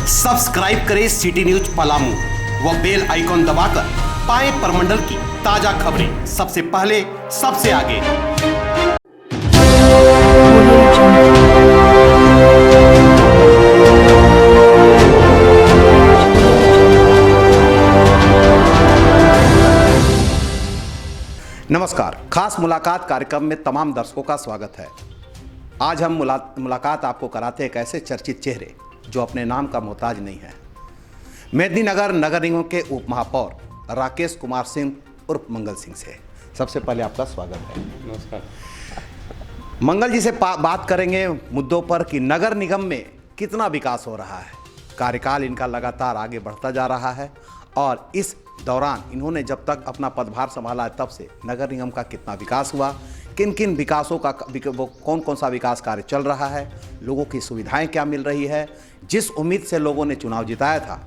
Subscribe करें city news Palamu व bell icon दबाकर पाएं परमंडल की ताजा खबरें सबसे पहले सबसे आगे। नमस्कार, खास मुलाकात कार्यक्रम में तमाम दर्शकों का स्वागत है। आज हम मुलाकात आपको कराते हैं एक ऐसे चर्चित चेहरे जो अपने नाम का मोहताज नहीं है। मेदिनीनगर नगर निगम के उप महापौर राकेश कुमार सिंह उर्फ मंगल सिंह से सबसे पहले आपका स्वागत है। नमस्कार। मंगल जी से बात करेंगे मुद्दों पर कि नगर निगम में कितना विकास हो रहा है। कार्यकाल इनका लगातार आगे बढ़ता जा रहा है और इस दौरान इन्होंने जब तक अपना पदभार संभाला है तब से नगर निगम का कितना विकास हुआ, किन किन विकासों का कौन कौन सा विकास कार्य चल रहा है, लोगों की सुविधाएं क्या मिल रही है, जिस उम्मीद से लोगों ने चुनाव जिताया था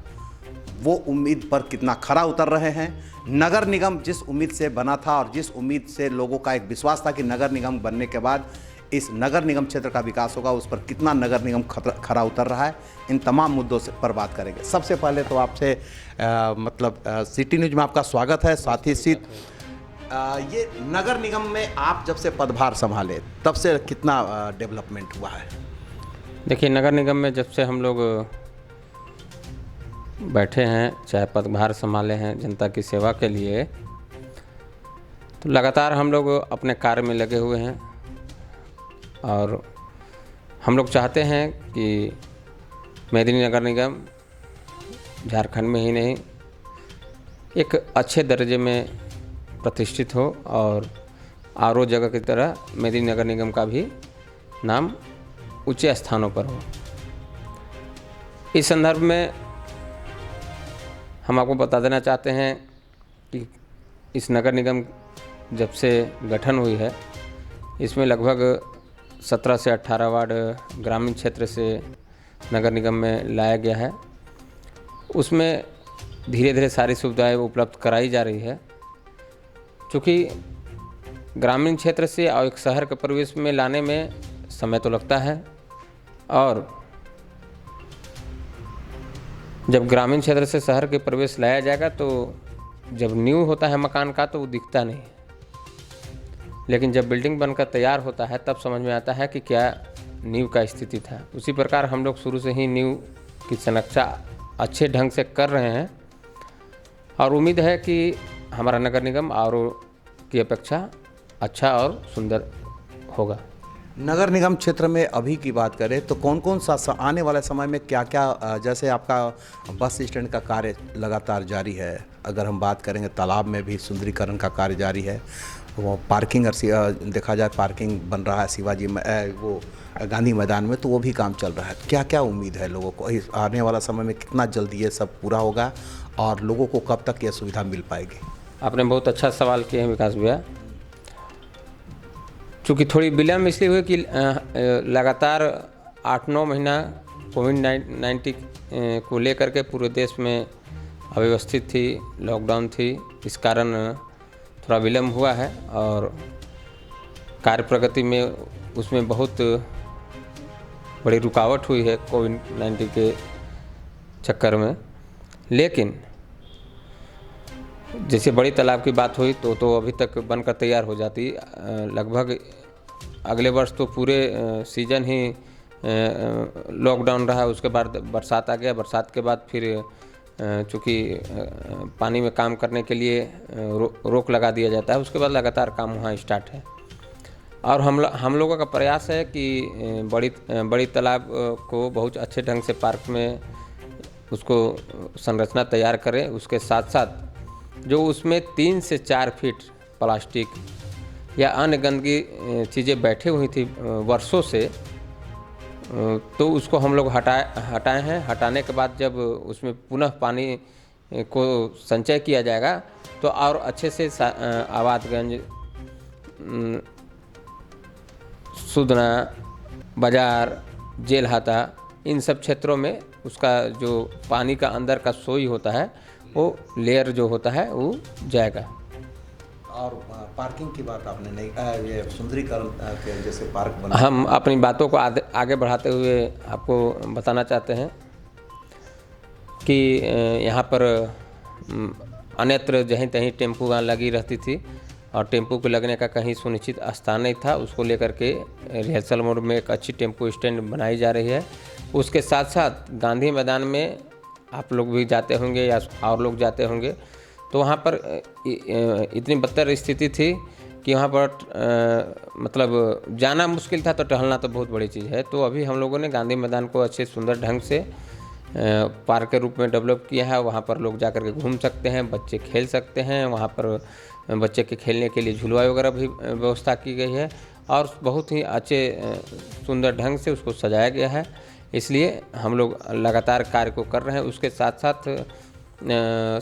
वो उम्मीद पर कितना खरा उतर रहे हैं। नगर निगम जिस उम्मीद से बना था और जिस उम्मीद से लोगों का एक विश्वास था कि नगर निगम बनने के बाद इस नगर निगम क्षेत्र का विकास होगा, उस पर कितना नगर निगम खरा उतर रहा है, इन तमाम मुद्दों से पर बात करेंगे। सबसे पहले तो आपसे सिटी न्यूज में आपका स्वागत है। साथ ही साथ ये नगर निगम में आप जब से पदभार संभाले तब से कितना डेवलपमेंट हुआ है? देखिए, नगर निगम में जब से हम लोग बैठे हैं, चाहे पदभार संभाले हैं जनता की सेवा के लिए, तो लगातार हम लोग अपने कार्य में लगे हुए हैं और हम लोग चाहते हैं कि मेदिनीनगर निगम झारखंड में ही नहीं एक अच्छे दर्जे में प्रतिष्ठित हो और आरो जगह की तरह मेदिनीनगर निगम का भी नाम ऊंचे स्थानों पर हो। इस संदर्भ में हम आपको बता देना चाहते हैं कि इस नगर निगम जब से गठन हुई है, इसमें लगभग 17 से 18 वार्ड ग्रामीण क्षेत्र से नगर निगम में लाया गया है। उसमें धीरे धीरे सारी सुविधाएं उपलब्ध कराई जा रही है। चूँकि ग्रामीण क्षेत्र से और एक शहर के परिवेश में लाने में समय तो लगता है और जब ग्रामीण क्षेत्र से शहर के परिवेश लाया जाएगा तो जब नींव होता है मकान का तो वो दिखता नहीं, लेकिन जब बिल्डिंग बनकर तैयार होता है तब समझ में आता है कि क्या नींव का स्थिति था। उसी प्रकार हम लोग शुरू से ही नींव की संरक्षा अच्छे ढंग से कर रहे हैं और उम्मीद है कि हमारा नगर निगम और की अपेक्षा अच्छा और सुंदर होगा। नगर निगम क्षेत्र में अभी की बात करें तो कौन कौन सा आने वाले समय में क्या क्या, जैसे आपका बस स्टैंड का कार्य लगातार जारी है, अगर हम बात करेंगे तालाब में भी सुंदरीकरण का कार्य जारी है, वो पार्किंग देखा जाए पार्किंग बन रहा है शिवाजी में वो गांधी मैदान में, तो वो भी काम चल रहा है। क्या क्या उम्मीद है लोगों को आने वाला समय में, कितना जल्दी ये सब पूरा होगा और लोगों को कब तक ये सुविधा मिल पाएगी? आपने बहुत अच्छा सवाल किया है विकास भैया। चूँकि थोड़ी विलम्ब इसलिए हुई कि लगातार 8-9 महीना कोविड-19 को लेकर के पूरे देश में अव्यवस्थित थी, लॉकडाउन थी, इस कारण थोड़ा विलम्ब हुआ है और कार्य प्रगति में उसमें बहुत बड़ी रुकावट हुई है कोविड-19 के चक्कर में। लेकिन जैसे बड़ी तालाब की बात हुई तो अभी तक बनकर तैयार हो जाती। लगभग अगले वर्ष तो पूरे सीजन ही लॉकडाउन रहा, उसके बाद बरसात आ गया। बरसात के बाद फिर चूँकि पानी में काम करने के लिए रोक लगा दिया जाता है, उसके बाद लगातार काम वहाँ स्टार्ट है और हम लोगों का प्रयास है कि बड़ी तालाब को बहुत अच्छे ढंग से पार्क में उसको संरचना तैयार करें। उसके साथ साथ जो उसमें 3 से 4 फीट प्लास्टिक या अन्य गंदगी चीज़ें बैठी हुई थी वर्षों से, तो उसको हम लोग हटाए हैं। हटाने के बाद जब उसमें पुनः पानी को संचय किया जाएगा तो और अच्छे से आबादगंज, सुदना, बाजार, जेलहाता, इन सब क्षेत्रों में उसका जो पानी का अंदर का सोई होता है वो लेयर जो होता है वो जाएगा। और पार्किंग की बात आपने नहीं, ये सुंदरीकरण के जैसे पार्क बना, हम अपनी बातों को आगे बढ़ाते हुए आपको बताना चाहते हैं कि यहाँ पर अन्यत्र जहीं तहीं टेम्पू वहाँ लगी रहती थी और टेम्पू के लगने का कहीं सुनिश्चित स्थान नहीं था। उसको लेकर के रिहर्सल मोड में एक अच्छी टेम्पू स्टैंड बनाई जा रही है। उसके साथ साथ गांधी मैदान में आप लोग भी जाते होंगे या और लोग जाते होंगे, तो वहाँ पर इतनी बदतर स्थिति थी कि वहाँ पर मतलब जाना मुश्किल था, तो टहलना तो बहुत बड़ी चीज़ है। तो अभी हम लोगों ने गांधी मैदान को अच्छे सुंदर ढंग से पार्क के रूप में डेवलप किया है। वहाँ पर लोग जाकर के घूम सकते हैं, बच्चे खेल सकते हैं। वहाँ पर बच्चे के खेलने के लिए झुलवा वगैरह भी व्यवस्था की गई है और बहुत ही अच्छे सुंदर ढंग से उसको सजाया गया है। इसलिए हम लोग लगातार कार्य को कर रहे हैं। उसके साथ साथ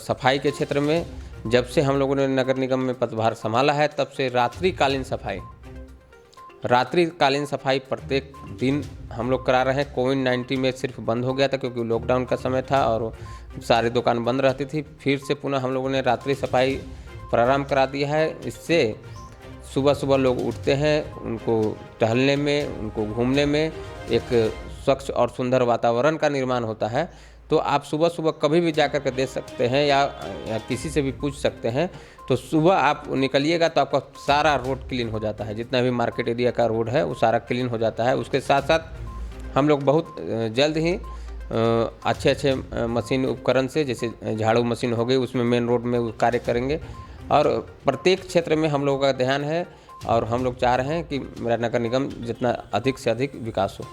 सफाई के क्षेत्र में जब से हम लोगों ने नगर निगम में पदभार संभाला है, तब से रात्रिकालीन सफाई प्रत्येक दिन हम लोग करा रहे हैं। कोविड-19 में सिर्फ बंद हो गया था क्योंकि लॉकडाउन का समय था और सारी दुकान बंद रहती थी। फिर से पुनः हम लोगों ने रात्रि सफाई प्रारंभ करा दिया है। इससे सुबह सुबह लोग उठते हैं, उनको टहलने में, उनको घूमने में एक स्वच्छ और सुंदर वातावरण का निर्माण होता है। तो आप सुबह सुबह कभी भी जाकर के देख सकते हैं या किसी से भी पूछ सकते हैं। तो सुबह आप निकलिएगा तो आपका सारा रोड क्लीन हो जाता है, जितना भी मार्केट एरिया का रोड है वो सारा क्लीन हो जाता है। उसके साथ साथ हम लोग बहुत जल्द ही अच्छे मशीन उपकरण से, जैसे झाड़ू मशीन हो गई, उसमें मेन रोड में कार्य करेंगे और प्रत्येक क्षेत्र में हम लोगों का ध्यान है और हम लोग चाह रहे हैं कि मेरा नगर निगम जितना अधिक से अधिक विकास हो।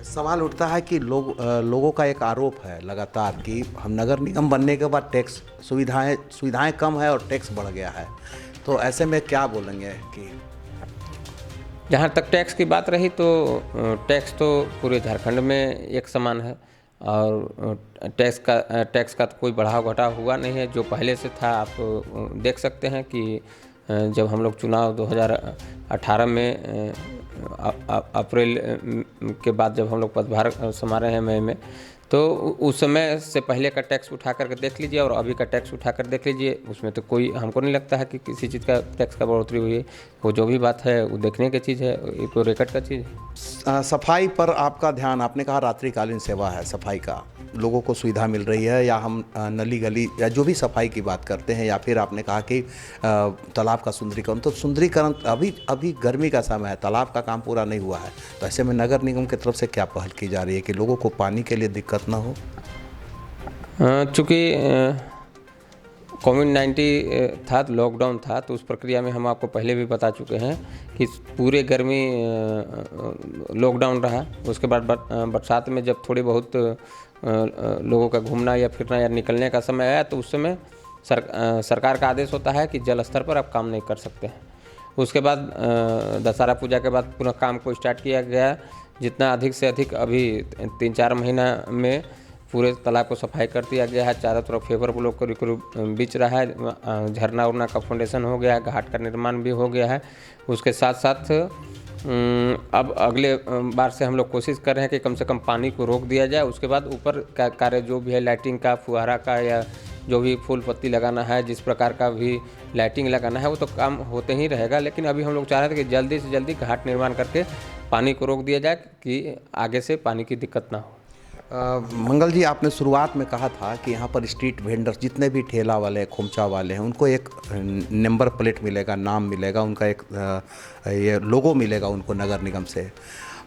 सवाल उठता है कि लोगों का एक आरोप है लगातार कि हम नगर निगम बनने के बाद टैक्स सुविधाएं कम है और टैक्स बढ़ गया है, तो ऐसे में क्या बोलेंगे? कि जहाँ तक टैक्स की बात रही तो टैक्स तो पूरे झारखंड में एक समान है और टैक्स का तो कोई बढ़ाव घटाव हुआ नहीं है। जो पहले से था आप देख सकते हैं कि जब हम लोग चुनाव 2018 में अप्रैल के बाद जब हम लोग पदभार संभाल रहे हैं मई में, तो उस समय से पहले का टैक्स उठा करके देख लीजिए और अभी का टैक्स उठा कर देख लीजिए। उसमें तो कोई हमको नहीं लगता है कि किसी चीज़ का टैक्स का बढ़ोतरी हुई है। वो जो भी बात है वो देखने की चीज़ है, ये तो रिकॉर्ड का चीज़ है। सफाई पर आपका ध्यान, आपने कहा रात्रिकालीन सेवा है सफाई का, लोगों को सुविधा मिल रही है, या हम नली गली या जो भी सफाई की बात करते हैं, या फिर आपने कहा कि तालाब का सुंदरीकरण, तो सुंदरीकरण अभी गर्मी का समय है, तालाब का काम पूरा नहीं हुआ है, तो ऐसे में नगर निगम की तरफ से क्या पहल की जा रही है कि लोगों को पानी के लिए दिक्कत ना हो? चूँकि कोविड-19 था, लॉकडाउन था, तो उस प्रक्रिया में हम आपको पहले भी बता चुके हैं कि पूरे गर्मी लॉकडाउन रहा। उसके बाद बरसात में जब थोड़ी बहुत लोगों का घूमना या फिरना या निकलने का समय आया, तो उस समय सरकार का आदेश होता है कि जल स्तर पर आप काम नहीं कर सकते हैं। उसके बाद दशहरा पूजा के बाद पुनः काम को स्टार्ट किया गया। जितना अधिक से अधिक अभी 3-4 महीना में पूरे तालाब को सफाई कर दिया गया है। चारों तरफ फेवर ब्लॉक को बिछ रहा है, झरना उरना का फाउंडेशन हो गया है, घाट का निर्माण भी हो गया है। उसके साथ साथ अब अगले बार से हम लोग कोशिश कर रहे हैं कि कम से कम पानी को रोक दिया जाए। उसके बाद ऊपर का कार्य जो भी है, लाइटिंग का, फुहारा का, या जो भी फूल पत्ती लगाना है, जिस प्रकार का भी लाइटिंग लगाना है, वो तो काम होते ही रहेगा। लेकिन अभी हम लोग चाह रहे थे कि जल्दी से जल्दी घाट निर्माण करके पानी को रोक दिया जाए कि आगे से पानी की दिक्कत ना हो। मंगल जी, आपने शुरुआत में कहा था कि यहाँ पर स्ट्रीट वेंडर्स, जितने भी ठेला वाले, खोमचा वाले हैं, उनको एक नंबर प्लेट मिलेगा, नाम मिलेगा, उनका एक ये लोगो मिलेगा उनको नगर निगम से।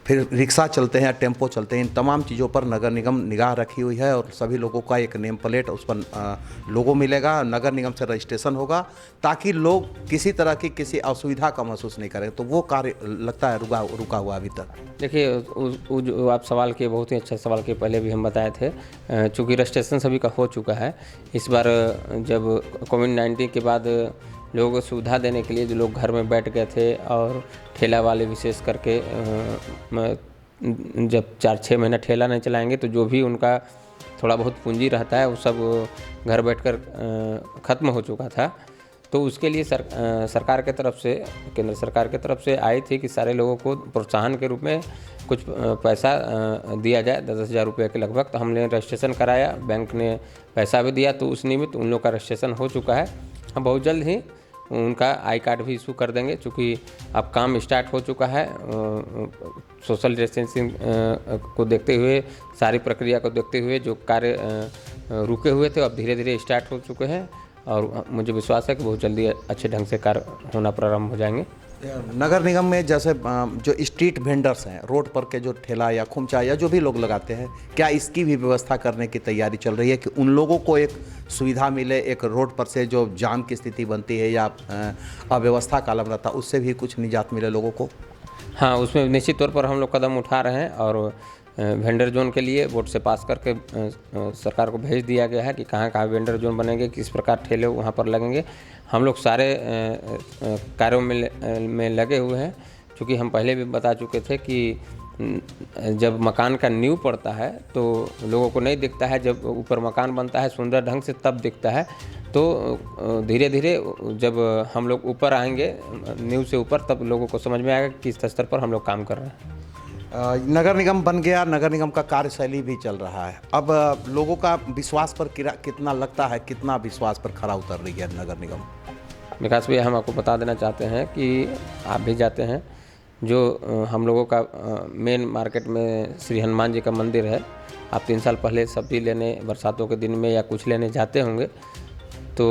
फिर रिक्शा चलते हैं, टेम्पो चलते हैं, इन तमाम चीज़ों पर नगर निगम निगाह रखी हुई है और सभी लोगों का एक नेम प्लेट, उस पर लोगो मिलेगा, नगर निगम से रजिस्ट्रेशन होगा, ताकि लोग किसी तरह की किसी असुविधा का महसूस नहीं करें। तो वो कार्य लगता है रुका हुआ अभी तक। देखिए, जो आप सवाल किए, बहुत ही अच्छा सवाल किए, पहले भी हम बताए थे। चूँकि रजिस्ट्रेशन सभी का हो चुका है। इस बार जब कोविड-19 के बाद लोगों को सुविधा देने के लिए जो लोग घर में बैठ गए थे और ठेला वाले विशेष करके जब 4-6 महीना ठेला नहीं चलाएंगे तो जो भी उनका थोड़ा बहुत पूंजी रहता है वो सब घर बैठकर ख़त्म हो चुका था। तो उसके लिए सरकार के तरफ से, केंद्र सरकार के तरफ से आई थी कि सारे लोगों को प्रोत्साहन के रूप में कुछ पैसा दिया जाए, 10,000 रुपये के लगभग। तो हमने रजिस्ट्रेशन कराया, बैंक ने पैसा भी दिया, तो उस निमित्त उन लोग का रजिस्ट्रेशन हो चुका है। हम बहुत जल्द ही उनका आई कार्ड भी इशू कर देंगे, चूँकि अब काम स्टार्ट हो चुका है। सोशल डिस्टेंसिंग को देखते हुए, सारी प्रक्रिया को देखते हुए जो कार्य रुके हुए थे, अब धीरे धीरे स्टार्ट हो चुके हैं और मुझे विश्वास है कि बहुत जल्दी अच्छे ढंग से कार्य होना प्रारंभ हो जाएंगे। नगर निगम में जैसे जो स्ट्रीट वेंडर्स हैं, रोड पर के जो ठेला या खुमचा या जो भी लोग लगाते हैं, क्या इसकी भी व्यवस्था करने की तैयारी चल रही है कि उन लोगों को एक सुविधा मिले, एक रोड पर से जो जाम की स्थिति बनती है या अव्यवस्था का आलम रहता है उससे भी कुछ निजात मिले लोगों को? हाँ, उसमें निश्चित तौर पर हम लोग कदम उठा रहे हैं और वेंडर जोन के लिए बोर्ड से पास करके सरकार को भेज दिया गया है कि कहाँ कहाँ वेंडर जोन बनेंगे, किस प्रकार ठेले वहाँ पर लगेंगे। हम लोग सारे कार्यों में लगे हुए हैं, क्योंकि हम पहले भी बता चुके थे कि जब मकान का नींव पड़ता है तो लोगों को नहीं दिखता है, जब ऊपर मकान बनता है सुंदर ढंग से तब दिखता है। तो धीरे धीरे जब हम लोग ऊपर आएंगे नींव से ऊपर, तब लोगों को समझ में आएगा कि किस स्तर पर हम लोग काम कर रहे हैं। नगर निगम बन गया, नगर निगम का कार्यशैली भी चल रहा है। अब लोगों का विश्वास पर कितना लगता है, कितना विश्वास पर खरा उतर रही है नगर निगम? विकास भैया, हम आपको बता देना चाहते हैं कि आप भी जाते हैं, जो हम लोगों का मेन मार्केट में श्री हनुमान जी का मंदिर है। आप 3 साल पहले सब्जी लेने बरसातों के दिन में या कुछ लेने जाते होंगे, तो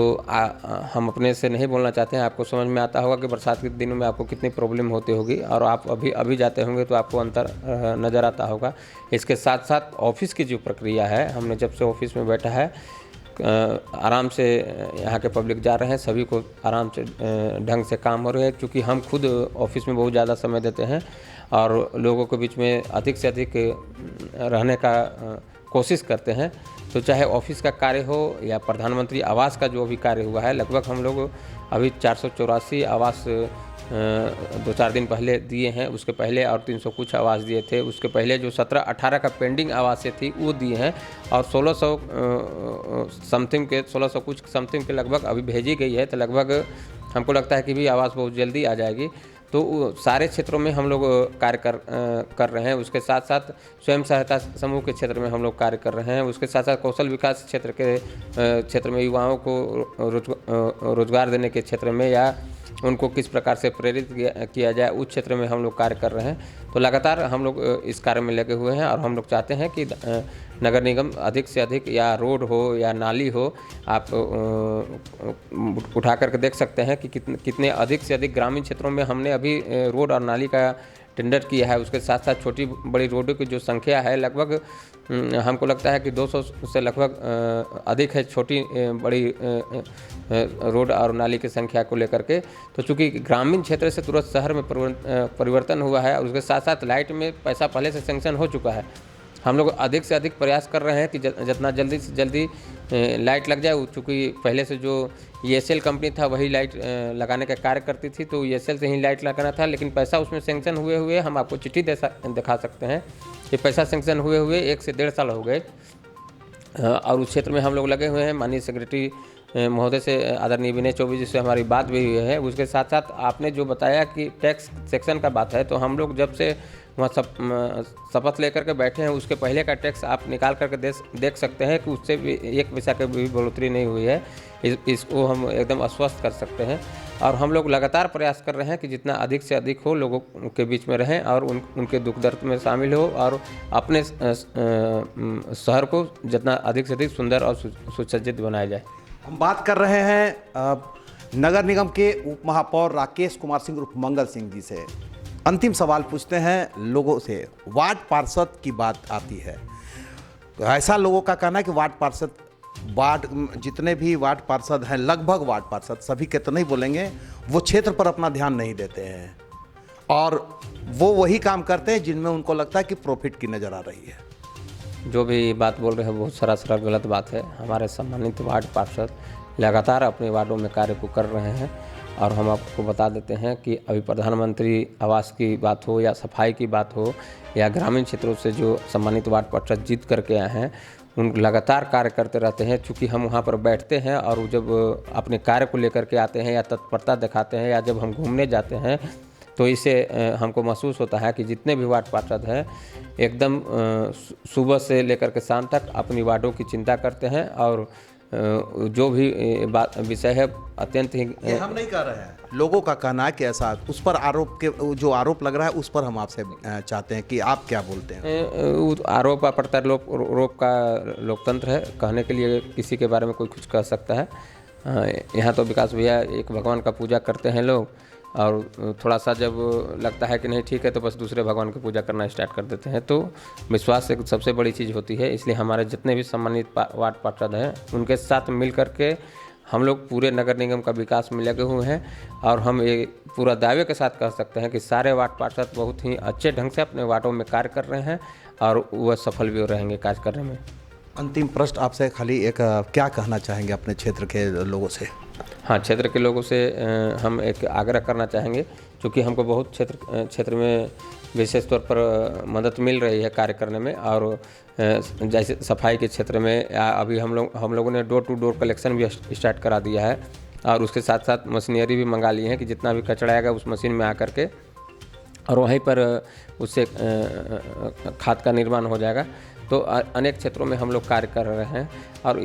हम अपने से नहीं बोलना चाहते हैं, आपको समझ में आता होगा कि बरसात के दिनों में आपको कितनी प्रॉब्लम होती होगी, और आप अभी जाते होंगे तो आपको अंतर नज़र आता होगा। इसके साथ साथ ऑफिस की जो प्रक्रिया है, हमने जब से ऑफिस में बैठा है, आराम से यहाँ के पब्लिक जा रहे हैं, सभी को आराम से ढंग से काम हो रहे हैं, क्योंकि हम खुद ऑफिस में बहुत ज़्यादा समय देते हैं और लोगों के बीच में अधिक से अधिक रहने का कोशिश करते हैं। तो चाहे ऑफिस का कार्य हो या प्रधानमंत्री आवास का जो भी कार्य हुआ है, लगभग हम लोग अभी 484 आवास 2-4 दिन पहले दिए हैं। उसके पहले और 300 कुछ आवास दिए थे। उसके पहले जो 17-18 का पेंडिंग आवासें थी वो दिए हैं, और 1600 कुछ समथिंग के लगभग अभी भेजी गई है। तो लगभग हमको लगता है कि भी आवास बहुत जल्दी आ जाएगी। तो सारे क्षेत्रों में हम लोग कार्य कर रहे हैं। उसके साथ साथ स्वयं सहायता समूह के क्षेत्र में हम लोग कार्य कर रहे हैं। उसके साथ साथ कौशल विकास क्षेत्र में युवाओं को रोजगार देने के क्षेत्र में या उनको किस प्रकार से प्रेरित किया जाए, उस क्षेत्र में हम लोग कार्य कर रहे हैं। तो लगातार हम लोग इस कार्य में लगे हुए हैं और हम लोग चाहते हैं कि नगर निगम अधिक से अधिक, या रोड हो या नाली हो, आप उठा करके देख सकते हैं कि कितने अधिक से अधिक ग्रामीण क्षेत्रों में हमने अभी रोड और नाली का टेंडर किया है। उसके साथ साथ छोटी बड़ी रोडों की जो संख्या है, लगभग हमको लगता है कि 200 से लगभग अधिक है छोटी बड़ी रोड और नाली की संख्या को लेकर के। तो चूँकि ग्रामीण क्षेत्र से तुरंत शहर में परिवर्तन हुआ है, और उसके साथ साथ लाइट में पैसा पहले से सैंक्शन हो चुका है। हम लोग अधिक से अधिक प्रयास कर रहे हैं कि जितना जल्दी से जल्दी लाइट लग जाए। चूँकि पहले से जो ESL कंपनी था वही लाइट लगाने का कार्य करती थी, तो ESL से ही लाइट लगाना था, लेकिन पैसा उसमें सैंक्शन हुए हम आपको चिट्ठी दिखा सकते हैं कि पैसा सैंक्शन हुए 1 से 1.5 साल हो गए। और उस क्षेत्र में हम लोग लगे हुए हैं। माननीय सेक्रेटरी महोदय से, आदरणीय विनय चौबे जी से हमारी बात भी हुई है। उसके साथ साथ आपने जो बताया कि टैक्स सेक्शन का बात है, तो हम लोग जब से वहाँ शपथ लेकर के बैठे हैं, उसके पहले का टैक्स आप निकाल करके देख सकते हैं कि उससे भी 1 पैसा की भी बढ़ोतरी नहीं हुई है। इसको हम एकदम आश्वस्त कर सकते हैं। और हम लोग लगातार प्रयास कर रहे हैं कि जितना अधिक से अधिक हो लोगों के बीच में रहें और उनके दुख दर्द में शामिल हो, और अपने शहर को जितना अधिक से अधिक सुंदर और सुसज्जित बनाया जाए। हम बात कर रहे हैं नगर निगम के उप महापौर राकेश कुमार सिंह उर्फ मंगल सिंह जी से। अंतिम सवाल पूछते हैं लोगों से। वार्ड पार्षद की बात आती है, तो ऐसा लोगों का कहना है कि जितने भी वार्ड पार्षद हैं, लगभग वार्ड पार्षद, सभी के तो नहीं बोलेंगे, वो क्षेत्र पर अपना ध्यान नहीं देते हैं और वो वही काम करते हैं जिनमें उनको लगता है कि प्रॉफिट की नज़र आ रही है। जो भी बात बोल रहे हैं बहुत सरासर गलत बात है। हमारे सम्मानित वार्ड पार्षद लगातार अपने वार्डों में कार्य को कर रहे हैं, और हम आपको बता देते हैं कि अभी प्रधानमंत्री आवास की बात हो या सफाई की बात हो या ग्रामीण क्षेत्रों से जो सम्मानित वार्ड पार्षद जीत करके आए हैं, उन लगातार कार्य करते रहते हैं। चूँकि हम वहाँ पर बैठते हैं और जब अपने कार्य को लेकर के आते हैं या तत्परता दिखाते हैं, या जब हम घूमने जाते हैं, तो इससे हमको महसूस होता है कि जितने भी वार्ड पार्षद हैं एकदम सुबह से लेकर के शाम तक अपनी वार्डों की चिंता करते हैं और जो भी बात विषय है अत्यंत ही ये हम नहीं कर रहे हैं, लोगों का कहना है कि ऐसा उस पर आरोप के जो आरोप लग रहा है उस पर हम आपसे चाहते हैं कि आप क्या बोलते हैं। आरोप प्रत्यारोप का लोकतंत्र है, कहने के लिए किसी के बारे में कोई कुछ कह सकता है। यहाँ तो विकास भैया एक भगवान का पूजा करते हैं लोग, और थोड़ा सा जब लगता है कि नहीं ठीक है तो बस दूसरे भगवान की पूजा करना स्टार्ट कर देते हैं। तो विश्वास एक सबसे बड़ी चीज़ होती है, इसलिए हमारे जितने भी सम्मानित वार्ड पार्षद हैं उनके साथ मिल करके हम लोग पूरे नगर निगम का विकास में लगे हुए हैं। और हम ये पूरा दावे के साथ कह सकते हैं कि सारे वार्ड पार्षद बहुत ही अच्छे ढंग से अपने वार्डों में कार्य कर रहे हैं और वह सफल भी रहेंगे कार्य करने में। अंतिम प्रश्न आपसे खाली एक, क्या कहना चाहेंगे अपने क्षेत्र के लोगों से। हाँ, क्षेत्र के लोगों से हम एक आग्रह करना चाहेंगे, क्योंकि हमको बहुत क्षेत्र में विशेष तौर पर मदद मिल रही है कार्य करने में। और जैसे सफाई के क्षेत्र में अभी हम लोगों ने डोर टू डोर कलेक्शन भी स्टार्ट करा दिया है, और उसके साथ साथ मशीनरी भी मंगा ली है कि जितना भी कचरा आएगा उस मशीन में आकर के और वहीं पर उससे खाद का निर्माण हो जाएगा। तो अनेक क्षेत्रों में हम लोग कार्य कर रहे हैं, और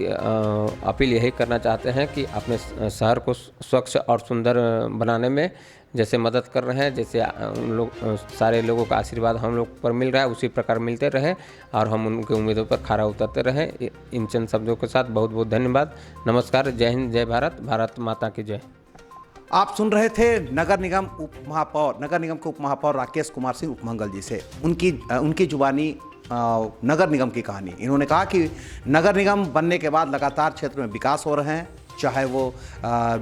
अपील यही करना चाहते हैं कि अपने शहर को स्वच्छ और सुंदर बनाने में जैसे मदद कर रहे हैं, जैसे उन लोग सारे लोगों का आशीर्वाद हम लोग पर मिल रहा है उसी प्रकार मिलते रहे, और हम उनके उम्मीदों पर खरा उतरते रहें। इन चंद शब्दों के साथ बहुत बहुत धन्यवाद। नमस्कार, जय हिंद, जय भारत, भारत माता की जय। आप सुन रहे थे नगर निगम के उप महापौर राकेश कुमार सिंह उपमंगल जी से उनकी जुबानी नगर निगम की कहानी। इन्होंने कहा कि नगर निगम बनने के बाद लगातार क्षेत्र में विकास हो रहे हैं, चाहे वो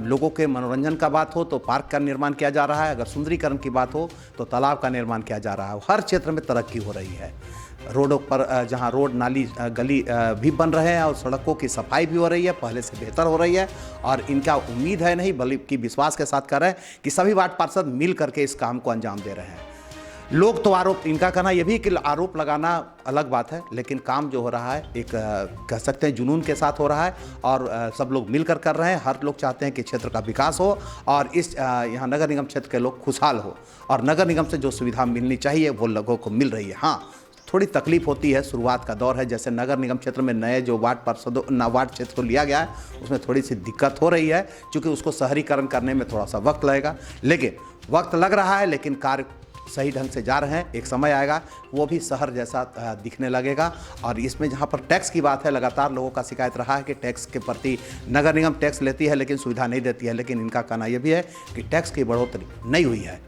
लोगों के मनोरंजन का बात हो तो पार्क का निर्माण किया जा रहा है, अगर सुंदरीकरण की बात हो तो तालाब का निर्माण किया जा रहा है। हर क्षेत्र में तरक्की हो रही है। रोडों पर जहां रोड नाली गली भी बन रहे हैं और सड़कों की सफाई भी हो रही है, पहले से बेहतर हो रही है। और इनका उम्मीद है नहीं बल्कि विश्वास के साथ कर रहे हैं कि सभी वार्ड पार्षद मिल करके इस काम को अंजाम दे रहे हैं। लोग तो आरोप, इनका कहना यह भी कि आरोप लगाना अलग बात है, लेकिन काम जो हो रहा है एक कह सकते हैं जुनून के साथ हो रहा है, और सब लोग मिलकर कर रहे हैं। हर लोग चाहते हैं कि क्षेत्र का विकास हो और इस यहाँ नगर निगम क्षेत्र के लोग खुशहाल हो, और नगर निगम से जो सुविधा मिलनी चाहिए वो लोगों को मिल रही है। हाँ, थोड़ी तकलीफ होती है, शुरुआत का दौर है। जैसे नगर निगम क्षेत्र में नए जो वार्ड क्षेत्र को लिया गया है उसमें थोड़ी सी दिक्कत हो रही है, क्योंकि उसको शहरीकरण करने में थोड़ा सा वक्त लगेगा। लेकिन वक्त लग रहा है, लेकिन कार्य सही ढंग से जा रहे हैं। एक समय आएगा वो भी शहर जैसा दिखने लगेगा। और इसमें जहाँ पर टैक्स की बात है, लगातार लोगों का शिकायत रहा है कि टैक्स के प्रति नगर निगम टैक्स लेती है लेकिन सुविधा नहीं देती है। लेकिन इनका कहना यह भी है कि टैक्स की बढ़ोतरी नहीं हुई है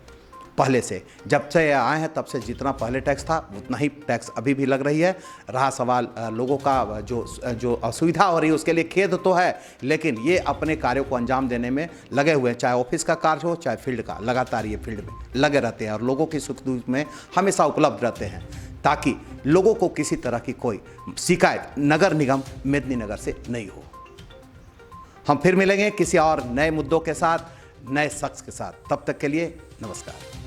पहले से। जब से आए हैं तब से जितना पहले टैक्स था उतना ही टैक्स अभी भी लग रही है। रहा सवाल लोगों का जो असुविधा हो रही है उसके लिए खेद तो है, लेकिन ये अपने कार्यों को अंजाम देने में लगे हुए हैं। चाहे ऑफिस का कार्य हो चाहे फील्ड का, लगातार ये फील्ड में लगे रहते हैं और लोगों की सुख दुख में हमेशा उपलब्ध रहते हैं, ताकि लोगों को किसी तरह की कोई शिकायत नगर निगम मेदिनीनगर से नहीं हो। हम फिर मिलेंगे किसी और नए मुद्दों के साथ, नए शख्स के साथ। तब तक के लिए नमस्कार।